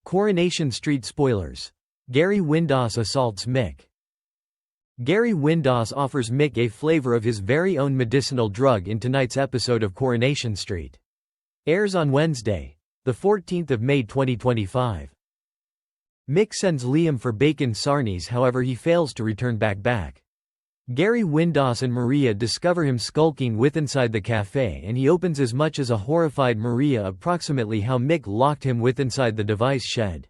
Coronation Street spoilers. Gary Windass assaults Mick. Gary Windass offers Mick a flavor of his very own medicinal drug in tonight's episode of Coronation Street. Airs on Wednesday, the 14th of May 2025. Mick sends Liam for bacon sarnies, however he fails to return back. Gary Windass and Maria discover him skulking inside the cafe, and he opens as much as a horrified Maria approximately how Mick locked him inside the device shed.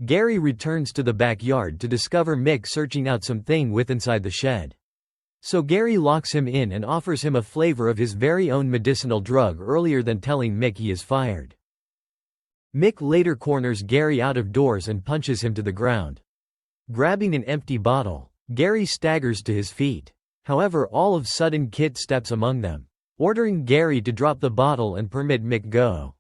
Gary returns to the backyard to discover Mick searching out something inside the shed. So Gary locks him in and offers him a flavor of his very own medicinal drug earlier than telling Mick he is fired. Mick later corners Gary out of doors and punches him to the ground. Grabbing an empty bottle, Gary staggers to his feet. However, all of a sudden Kit steps among them, ordering Gary to drop the bottle and permit Mick go.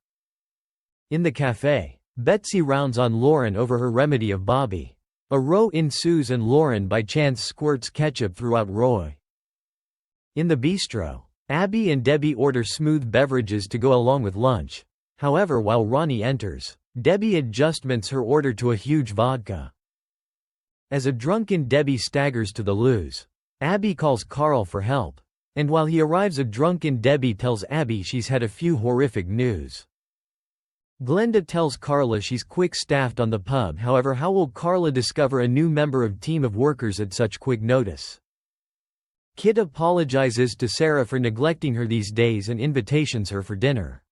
In the cafe, Betsy rounds on Lauren over her remedy of Bobby. A row ensues and Lauren by chance squirts ketchup throughout Roy. In the bistro, Abby and Debbie order smooth beverages to go along with lunch. However, while Ronnie enters, Debbie adjustments her order to a huge vodka. As a drunken Debbie staggers to the loos, Abby calls Carl for help. And while he arrives, a drunken Debbie tells Abby she's had a few horrific news. Glenda tells Carla she's quick-staffed on the pub, however how will Carla discover a new member of team of workers at such quick notice? Kit apologizes to Sarah for neglecting her these days and invitations her for dinner.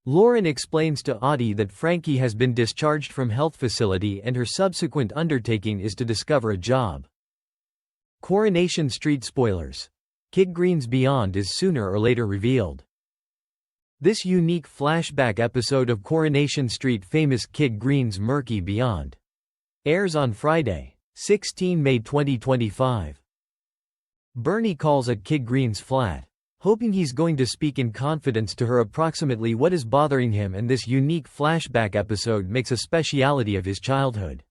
Lauren explains to Audie that Frankie has been discharged from health facility and her subsequent undertaking is to discover a job. Coronation Street spoilers. Kid Green's Beyond is sooner or later revealed. This unique flashback episode of Coronation Street famous Kid Green's murky Beyond airs on Friday, 16 May 2025. Bernie calls at Kid Green's flat, hoping he's going to speak in confidence to her approximately what is bothering him, and this unique flashback episode makes a speciality of his childhood.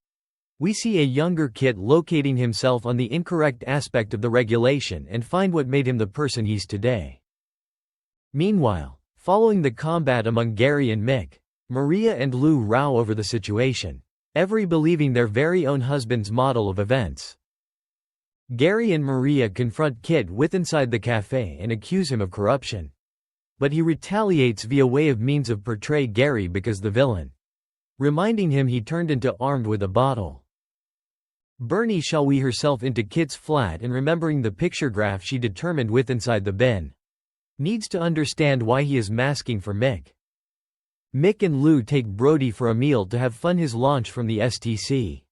We see a younger Kit locating himself on the incorrect aspect of the regulation and find what made him the person he's today. Meanwhile, following the combat among Gary and Mick, Maria and Lou row over the situation, every believing their very own husband's model of events. Gary and Maria confront Kit inside the cafe and accuse him of corruption. But he retaliates via way of means of portray Gary because the villain, reminding him he turned into armed with a bottle. Bernie shall we herself into Kit's flat and remembering the picture graph she determined inside the bin. Needs to understand why he is masking for Mick. Mick and Lou take Brody for a meal to have fun his launch from the STC.